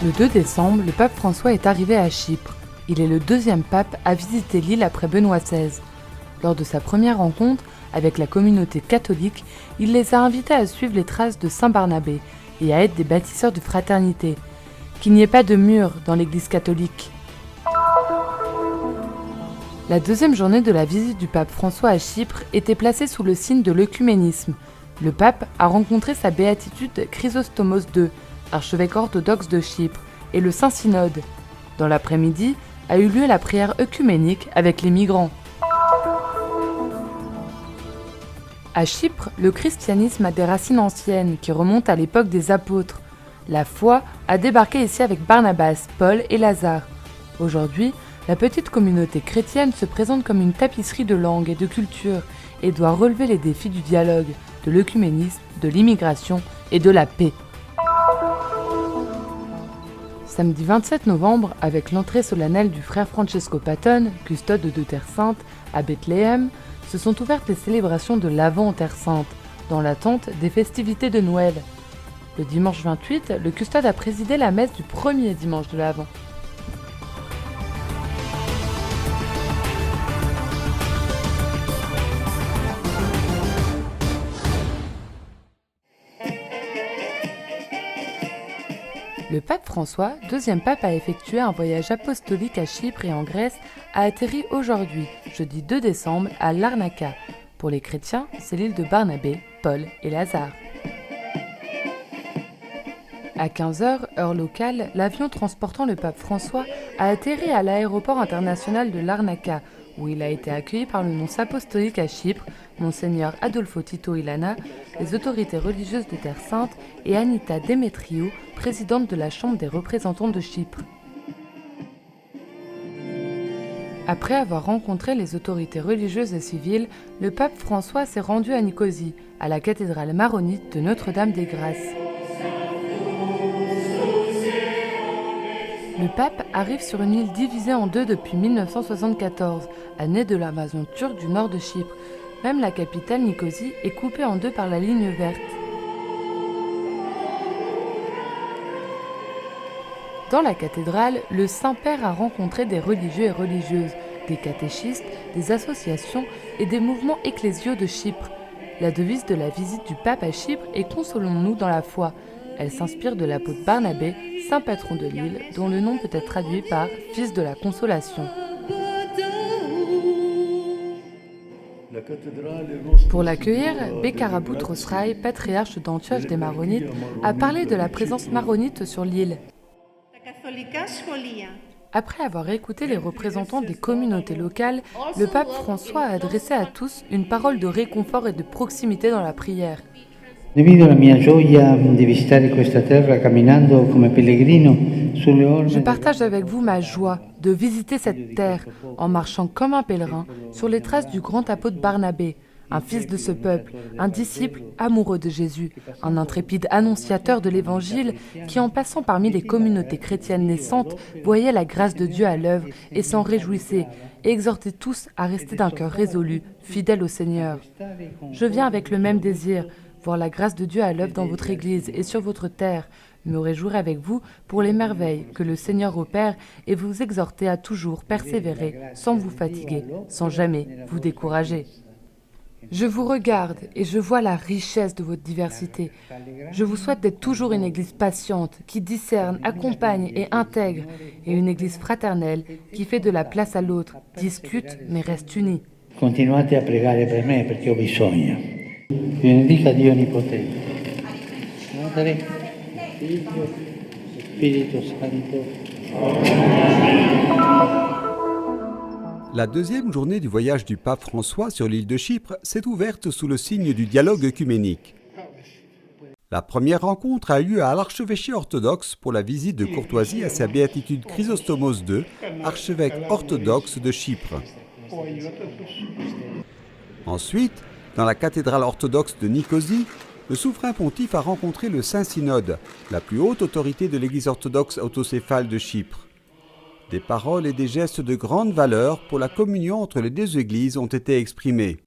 Le 2 décembre, le pape François est arrivé à Chypre. Il est le deuxième pape à visiter l'île après Benoît XVI. Lors de sa première rencontre avec la communauté catholique, il les a invités à suivre les traces de Saint Barnabé et à être des bâtisseurs de fraternité. Qu'il n'y ait pas de mur dans l'Église catholique. La deuxième journée de la visite du pape François à Chypre était placée sous le signe de l'œcuménisme. Le pape a rencontré sa béatitude Chrysostomos II, archevêque orthodoxe de Chypre, et le Saint-Synode. Dans l'après-midi, a eu lieu la prière œcuménique avec les migrants. À Chypre, le christianisme a des racines anciennes qui remontent à l'époque des apôtres. La foi a débarqué ici avec Barnabas, Paul et Lazare. Aujourd'hui, la petite communauté chrétienne se présente comme une tapisserie de langues et de cultures et doit relever les défis du dialogue, de l'œcuménisme, de l'immigration et de la paix. Samedi 27 novembre, avec l'entrée solennelle du frère Francesco Patton, custode de Terre Sainte, à Bethléem, se sont ouvertes les célébrations de l'Avent en Terre Sainte, dans l'attente des festivités de Noël. Le dimanche 28, le custode a présidé la messe du premier dimanche de l'Avent. Le pape François, deuxième pape à effectuer un voyage apostolique à Chypre et en Grèce, a atterri aujourd'hui, jeudi 2 décembre, à Larnaca. Pour les chrétiens, c'est l'île de Barnabé, Paul et Lazare. À 15h, heure locale, l'avion transportant le pape François a atterri à l'aéroport international de Larnaca, où il a été accueilli par le nonce apostolique à Chypre, Monseigneur Adolfo Tito Ilana, les autorités religieuses de Terre Sainte et Anita Demetriou, présidente de la Chambre des représentants de Chypre. Après avoir rencontré les autorités religieuses et civiles, le pape François s'est rendu à Nicosie, à la cathédrale maronite de Notre-Dame des Grâces. Le pape arrive sur une île divisée en deux depuis 1974, année de l'invasion turque du nord de Chypre. Même la capitale Nicosie est coupée en deux par la ligne verte. Dans la cathédrale, le Saint-Père a rencontré des religieux et religieuses, des catéchistes, des associations et des mouvements ecclésiaux de Chypre. La devise de la visite du pape à Chypre est « Consolons-nous dans la foi ». Elle s'inspire de l'apôtre Barnabé, saint patron de l'île, dont le nom peut être traduit par « fils de la consolation ». Pour l'accueillir, Bekara Boutros Rai, patriarche d'Antioche des Maronites, a parlé de la présence maronite sur l'île. Après avoir écouté les représentants des communautés locales, le pape François a adressé à tous une parole de réconfort et de proximité dans la prière. Je partage avec vous ma joie de visiter cette terre en marchant comme un pèlerin sur les traces du grand apôtre Barnabé, un fils de ce peuple, un disciple amoureux de Jésus, un intrépide annonciateur de l'Évangile qui, en passant parmi les communautés chrétiennes naissantes, voyait la grâce de Dieu à l'œuvre et s'en réjouissait, et exhortait tous à rester d'un cœur résolu, fidèle au Seigneur. Je viens avec le même désir, voir la grâce de Dieu à l'œuvre dans votre Église et sur votre terre, me réjouir avec vous pour les merveilles que le Seigneur opère et vous exhorter à toujours persévérer sans vous fatiguer, sans jamais vous décourager. Je vous regarde et je vois la richesse de votre diversité. Je vous souhaite d'être toujours une Église patiente, qui discerne, accompagne et intègre, et une Église fraternelle qui fait de la place à l'autre, discute mais reste unie. Continuate a pregare per me perché ho bisogno. Vi benedica Dio Onnipotente. Padre, Figlio, Spirito Santo. La deuxième journée du voyage du pape François sur l'île de Chypre s'est ouverte sous le signe du dialogue œcuménique. La première rencontre a eu lieu à l'archevêché orthodoxe pour la visite de courtoisie à sa béatitude Chrysostomos II, archevêque orthodoxe de Chypre. Ensuite, dans la cathédrale orthodoxe de Nicosie, le souverain pontife a rencontré le Saint-Synode, la plus haute autorité de l'Église orthodoxe autocéphale de Chypre. Des paroles et des gestes de grande valeur pour la communion entre les deux églises ont été exprimés.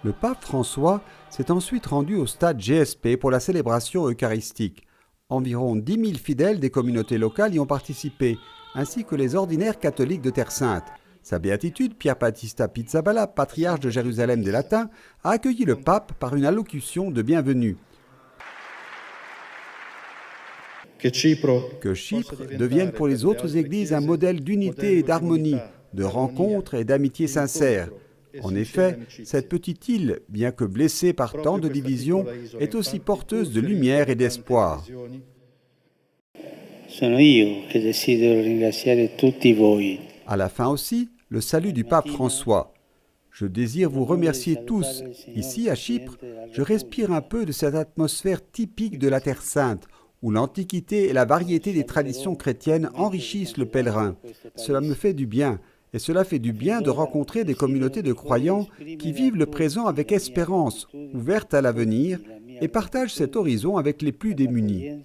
Le pape François s'est ensuite rendu au stade GSP pour la célébration eucharistique. Environ 10 000 fidèles des communautés locales y ont participé, ainsi que les ordinaires catholiques de Terre Sainte. Sa béatitude, Pier Battista Pizzaballa, patriarche de Jérusalem des Latins, a accueilli le pape par une allocution de bienvenue. Que Chypre devienne pour les autres églises un modèle d'unité et d'harmonie, de rencontre et d'amitié sincère. En effet, cette petite île, bien que blessée par tant de divisions, est aussi porteuse de lumière et d'espoir. À la fin aussi, le salut du pape François. Je désire vous remercier tous. Ici, à Chypre, je respire un peu de cette atmosphère typique de la Terre Sainte, où l'antiquité et la variété des traditions chrétiennes enrichissent le pèlerin. Cela me fait du bien. Et cela fait du bien de rencontrer des communautés de croyants qui vivent le présent avec espérance, ouvertes à l'avenir, et partagent cet horizon avec les plus démunis.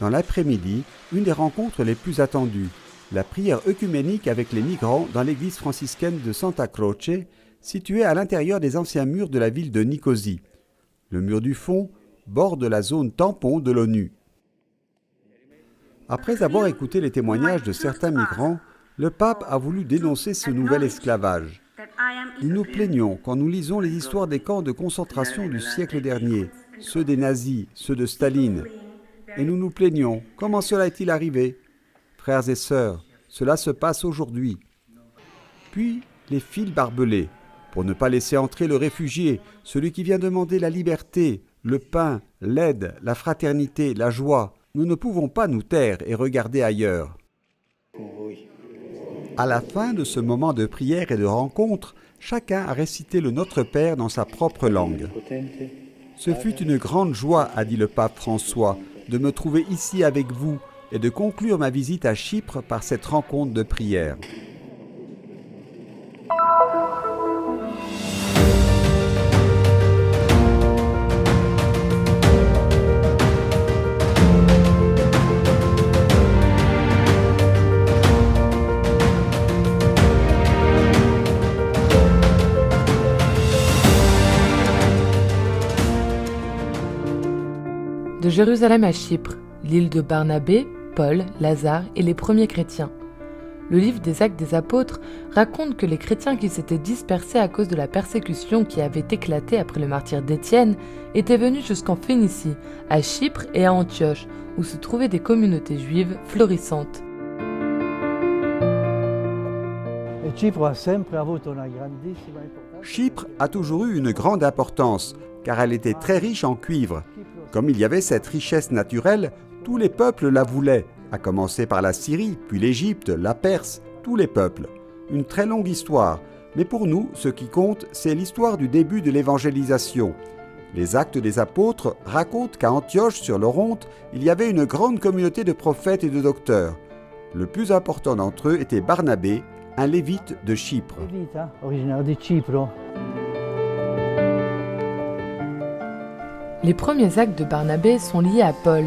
Dans l'après-midi, une des rencontres les plus attendues, la prière œcuménique avec les migrants dans l'église franciscaine de Santa Croce, située à l'intérieur des anciens murs de la ville de Nicosie. Le mur du fond borde la zone tampon de l'ONU. Après avoir écouté les témoignages de certains migrants, le pape a voulu dénoncer ce nouvel esclavage. Nous nous plaignons quand nous lisons les histoires des camps de concentration du siècle dernier, ceux des nazis, ceux de Staline. Et nous nous plaignons, comment cela est-il arrivé? Frères et sœurs, cela se passe aujourd'hui. Puis, les fils barbelés, pour ne pas laisser entrer le réfugié, celui qui vient demander la liberté, le pain, l'aide, la fraternité, la joie. Nous ne pouvons pas nous taire et regarder ailleurs. À la fin de ce moment de prière et de rencontre, chacun a récité le Notre Père dans sa propre langue. Ce fut une grande joie, a dit le pape François, de me trouver ici avec vous et de conclure ma visite à Chypre par cette rencontre de prière. De Jérusalem à Chypre, l'île de Barnabé, Paul, Lazare et les premiers chrétiens. Le livre des Actes des Apôtres raconte que les chrétiens qui s'étaient dispersés à cause de la persécution qui avait éclaté après le martyre d'Étienne étaient venus jusqu'en Phénicie, à Chypre et à Antioche, où se trouvaient des communautés juives florissantes. Chypre a toujours eu une grande importance, car elle était très riche en cuivre. Comme il y avait cette richesse naturelle, tous les peuples la voulaient, à commencer par la Syrie, puis l'Égypte, la Perse, tous les peuples. Une très longue histoire, mais pour nous, ce qui compte, c'est l'histoire du début de l'évangélisation. Les Actes des Apôtres racontent qu'à Antioche, sur l'Oronte, il y avait une grande communauté de prophètes et de docteurs. Le plus important d'entre eux était Barnabé, un lévite de Chypre. Les premiers actes de Barnabé sont liés à Paul.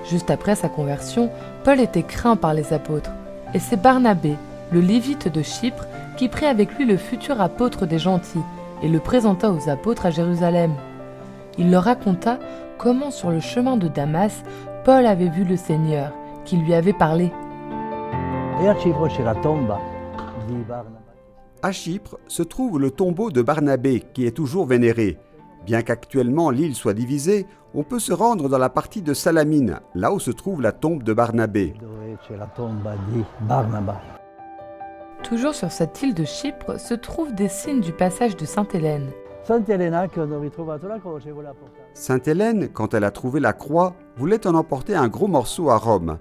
Juste après sa conversion, Paul était craint par les apôtres. Et c'est Barnabé, le lévite de Chypre, qui prit avec lui le futur apôtre des gentils et le présenta aux apôtres à Jérusalem. Il leur raconta comment sur le chemin de Damas, Paul avait vu le Seigneur, qui lui avait parlé. À Chypre se trouve le tombeau de Barnabé, qui est toujours vénéré. Bien qu'actuellement l'île soit divisée, on peut se rendre dans la partie de Salamine, là où se trouve la tombe de Barnabé. Toujours sur cette île de Chypre se trouvent des signes du passage de Sainte-Hélène. Sainte-Hélène, quand elle a trouvé la croix, voulait en emporter un gros morceau à Rome.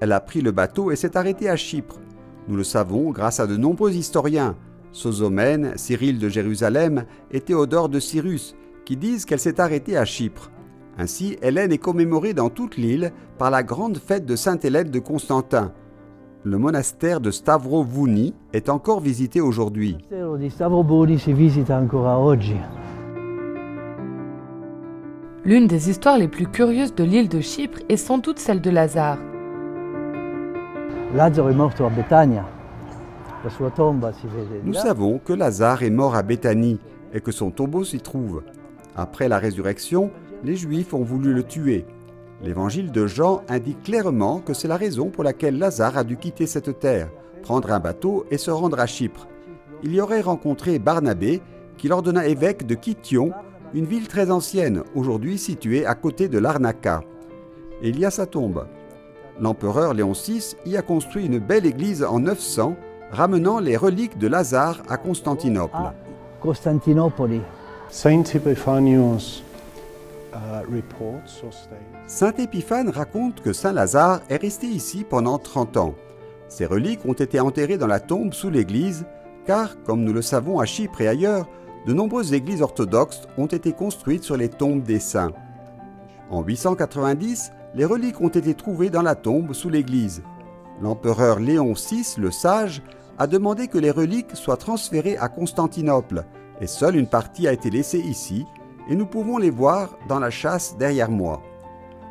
Elle a pris le bateau et s'est arrêtée à Chypre. Nous le savons grâce à de nombreux historiens, Sosomène, Cyril de Jérusalem et Théodore de Cyrus, qui disent qu'elle s'est arrêtée à Chypre. Ainsi, Hélène est commémorée dans toute l'île par la grande fête de Sainte-Hélène de Constantin. Le monastère de Stavrovouni est encore visité aujourd'hui. L'une des histoires les plus curieuses de l'île de Chypre est sans doute celle de Lazare. Nous savons que Lazare est mort à Béthanie et que son tombeau s'y trouve. Après la résurrection, les Juifs ont voulu le tuer. L'évangile de Jean indique clairement que c'est la raison pour laquelle Lazare a dû quitter cette terre, prendre un bateau et se rendre à Chypre. Il y aurait rencontré Barnabé, qui l'ordonna évêque de Kition, une ville très ancienne, aujourd'hui située à côté de Larnaca. Et il y a sa tombe. L'empereur Léon VI y a construit une belle église en 900, ramenant les reliques de Lazare à Constantinople. Costantinopoli. Saint Epiphanius Saint Épiphane raconte que Saint Lazare est resté ici pendant 30 ans. Ses reliques ont été enterrées dans la tombe sous l'église, car, comme nous le savons à Chypre et ailleurs, de nombreuses églises orthodoxes ont été construites sur les tombes des saints. En 890, les reliques ont été trouvées dans la tombe sous l'église. L'empereur Léon VI, le Sage, a demandé que les reliques soient transférées à Constantinople, et seule une partie a été laissée ici, et nous pouvons les voir dans la châsse derrière moi.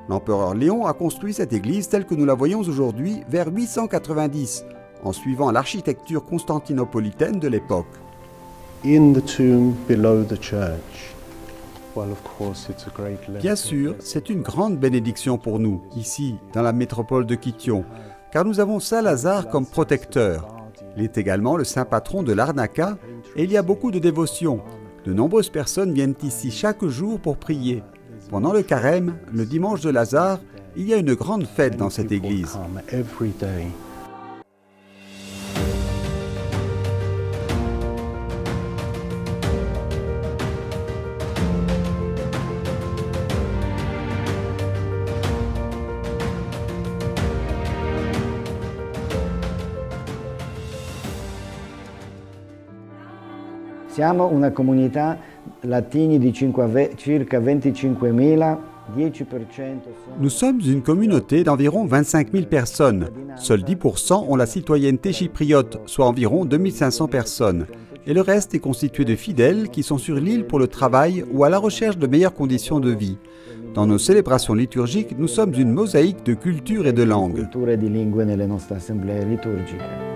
L'empereur Léon a construit cette église telle que nous la voyons aujourd'hui vers 890, en suivant l'architecture constantinopolitaine de l'époque. in the tomb below the church. Well, of course, it's a great blessing. Bien sûr, c'est une grande bénédiction pour nous, ici, dans la métropole de Kition, car nous avons Saint Lazare comme protecteur. Il est également le saint patron de Larnaca, et il y a beaucoup de dévotion. De nombreuses personnes viennent ici chaque jour pour prier. Pendant le carême, le dimanche de Lazare, il y a une grande fête dans cette église. Come every day. Siamo una comunità latini di circa 25.000, 10% sono... Nous sommes une communauté d'environ 25 000 personnes. Seuls 10% ont la citoyenneté chypriote, soit environ 2500 personnes. Et le reste est constitué de fidèles qui sont sur l'île pour le travail ou à la recherche de meilleures conditions de vie. Dans nos célébrations liturgiques, nous sommes une mosaïque de cultures et de langues. Culture e di lingue nelle nostre assemblee liturgiche.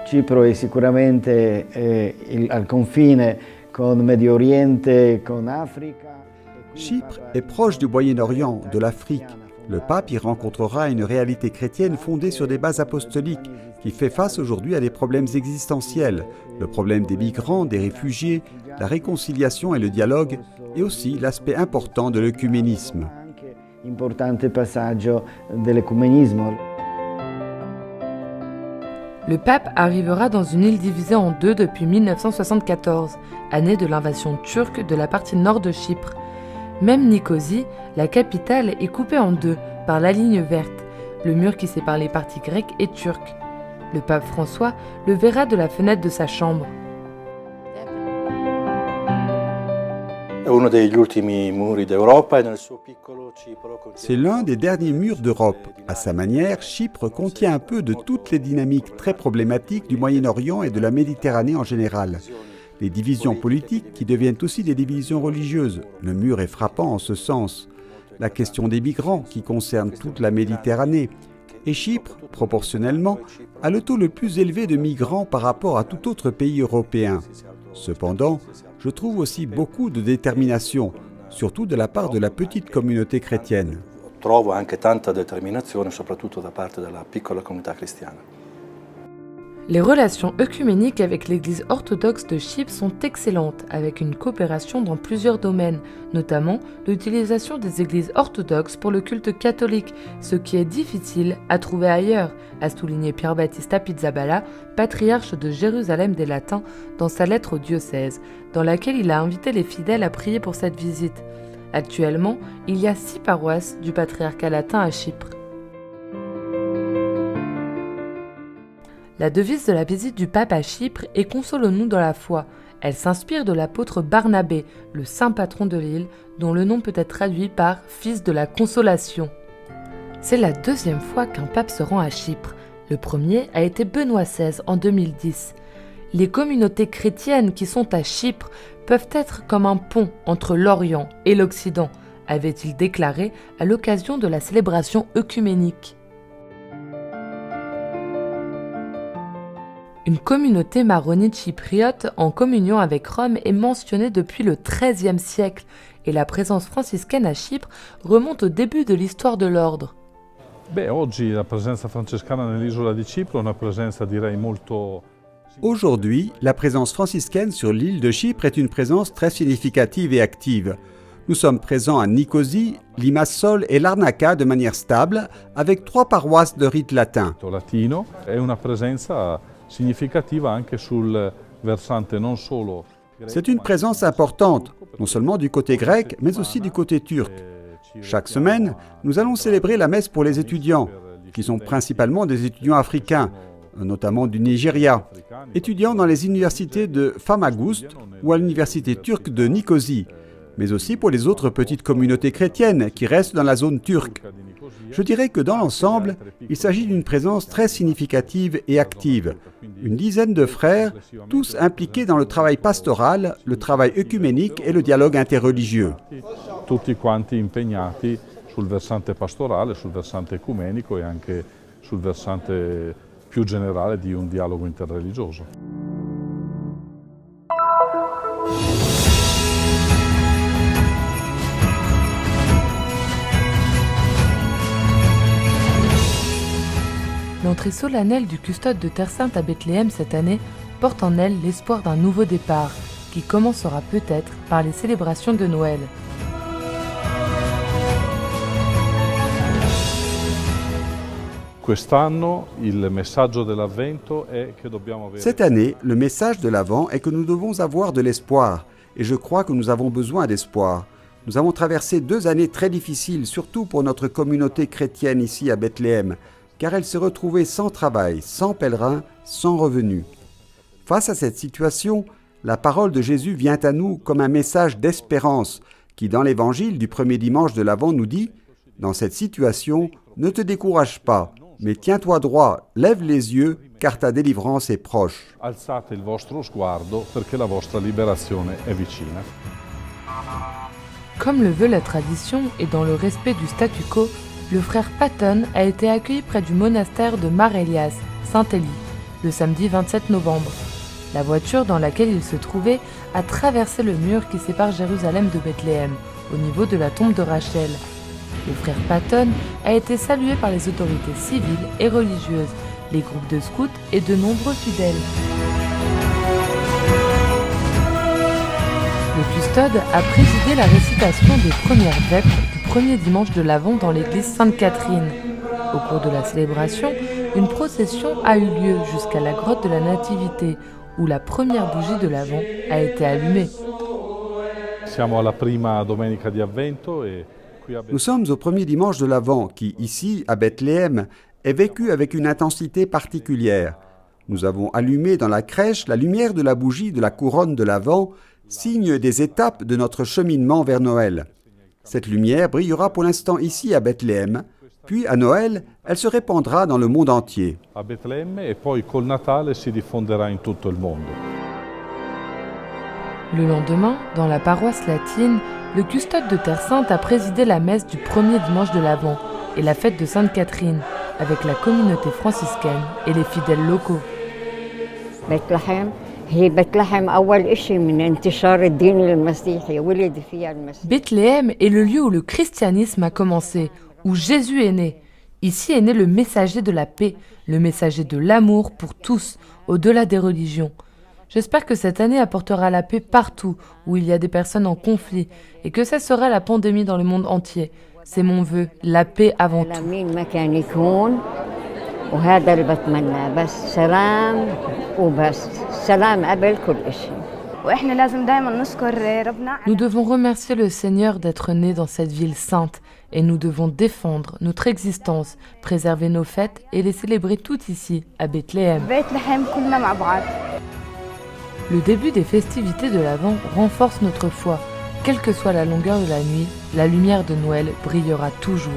Cipro è sicuramente al confine con Medio Oriente, con Africa. Chypre est proche du Moyen-Orient, de l'Afrique. Le pape y rencontrera une réalité chrétienne fondée sur des bases apostoliques qui fait face aujourd'hui à des problèmes existentiels, le problème des migrants, des réfugiés, la réconciliation et le dialogue, et aussi l'aspect important de l'œcuménisme. Importante passaggio dell'ecumenismo. Le pape arrivera dans une île divisée en deux depuis 1974, année de l'invasion turque de la partie nord de Chypre. Même Nicosie, la capitale, est coupée en deux par la ligne verte, le mur qui sépare les parties grecques et turques. Le pape François le verra de la fenêtre de sa chambre. C'est l'un des derniers murs d'Europe. À sa manière, Chypre contient un peu de toutes les dynamiques très problématiques du Moyen-Orient et de la Méditerranée en général. Les divisions politiques qui deviennent aussi des divisions religieuses. Le mur est frappant en ce sens. La question des migrants qui concerne toute la Méditerranée. Et Chypre, proportionnellement, a le taux le plus élevé de migrants par rapport à tout autre pays européen. Cependant, je trouve aussi beaucoup de détermination, surtout de la part de la petite communauté chrétienne. Trovo anche tanta determinazione, soprattutto da parte della piccola comunità cristiana. Les relations œcuméniques avec l'Église orthodoxe de Chypre sont excellentes, avec une coopération dans plusieurs domaines, notamment l'utilisation des églises orthodoxes pour le culte catholique, ce qui est difficile à trouver ailleurs, a souligné Pier Battista Pizzaballa, patriarche de Jérusalem des Latins, dans sa lettre au diocèse, dans laquelle il a invité les fidèles à prier pour cette visite. Actuellement, il y a 6 paroisses du patriarcat latin à Chypre. La devise de la visite du pape à Chypre est « Consolons-nous dans la foi ». Elle s'inspire de l'apôtre Barnabé, le saint patron de l'île, dont le nom peut être traduit par « fils de la consolation ». C'est la deuxième fois qu'un pape se rend à Chypre. Le premier a été Benoît XVI en 2010. Les communautés chrétiennes qui sont à Chypre peuvent être comme un pont entre l'Orient et l'Occident, avait-il déclaré à l'occasion de la célébration œcuménique. Une communauté maronite chypriote en communion avec Rome est mentionnée depuis le XIIIe siècle et la présence franciscaine à Chypre remonte au début de l'histoire de l'ordre. Oggi la presenza francescana nell'isola di Cipro è una presenza direi molto. Aujourd'hui, la présence franciscaine sur l'île de Chypre est une présence très significative et active. Nous sommes présents à Nicosie, Limassol et Larnaca de manière stable, avec 3 paroisses de rite latin. Latino è una presenza significativa anche sul versante non solo. C'est une présence importante, non seulement du côté grec, mais aussi du côté turc. Chaque semaine, nous allons célébrer la messe pour les étudiants, qui sont principalement des étudiants africains, notamment du Nigeria, étudiants dans les universités de Famagust ou à l'université turque de Nicosie, mais aussi pour les autres petites communautés chrétiennes qui restent dans la zone turque. Je dirais que dans l'ensemble, il s'agit d'une présence très significative et active. Une dizaine de frères, tous impliqués dans le travail pastoral, le travail œcuménique et le dialogue interreligieux. Tutti quanti impegnati sul versante pastorale, sul versante ecumenico e anche sul versante più generale di un dialogo interreligioso. L'entrée solennelle du custode de Terre Sainte à Bethléem cette année porte en elle l'espoir d'un nouveau départ, qui commencera peut-être par les célébrations de Noël. Cette année, le message de l'Avent est que nous devons avoir de l'espoir, et je crois que nous avons besoin d'espoir. Nous avons traversé 2 années très difficiles, surtout pour notre communauté chrétienne ici à Bethléem, car elle s'est retrouvée sans travail, sans pèlerins, sans revenus. Face à cette situation, la parole de Jésus vient à nous comme un message d'espérance qui, dans l'évangile du premier dimanche de l'Avent, nous dit « Dans cette situation, ne te décourage pas, mais tiens-toi droit, lève les yeux, car ta délivrance est proche. » Alzate il vostro sguardo perché la vostra liberazione è vicina. Comme le veut la tradition et dans le respect du statu quo, le frère Patton a été accueilli près du monastère de Mar Elias, Saint-Élie, le samedi 27 novembre. La voiture dans laquelle il se trouvait a traversé le mur qui sépare Jérusalem de Bethléem, au niveau de la tombe de Rachel. Le frère Patton a été salué par les autorités civiles et religieuses, les groupes de scouts et de nombreux fidèles. Le custode a présidé la récitation des premières vêpres du premier dimanche de l'Avent dans l'église Sainte-Catherine. Au cours de la célébration, une procession a eu lieu jusqu'à la grotte de la Nativité, où la première bougie de l'Avent a été allumée. Nous sommes au premier dimanche de l'Avent qui, ici, à Bethléem, est vécu avec une intensité particulière. Nous avons allumé dans la crèche la lumière de la bougie de la couronne de l'Avent, signe des étapes de notre cheminement vers Noël. Cette lumière brillera pour l'instant ici à Bethléem, puis à Noël, elle se répandra dans le monde entier. A Betlemme e poi col Natale si diffonderà in tutto il mondo. Le lendemain, dans la paroisse latine, le custode de Terre Sainte a présidé la messe du premier dimanche de l'Avent et la fête de Sainte-Catherine, avec la communauté franciscaine et les fidèles locaux. Bethléem est le lieu où le christianisme a commencé, où Jésus est né. Ici est né le messager de la paix, le messager de l'amour pour tous, au-delà des religions. J'espère que cette année apportera la paix partout où il y a des personnes en conflit et que cessera la pandémie dans le monde entier. C'est mon vœu, la paix avant tout. Nous devons remercier le Seigneur d'être né dans cette ville sainte et nous devons défendre notre existence, préserver nos fêtes et les célébrer toutes ici, à Bethléem. Le début des festivités de l'Avent renforce notre foi. Quelle que soit la longueur de la nuit, la lumière de Noël brillera toujours.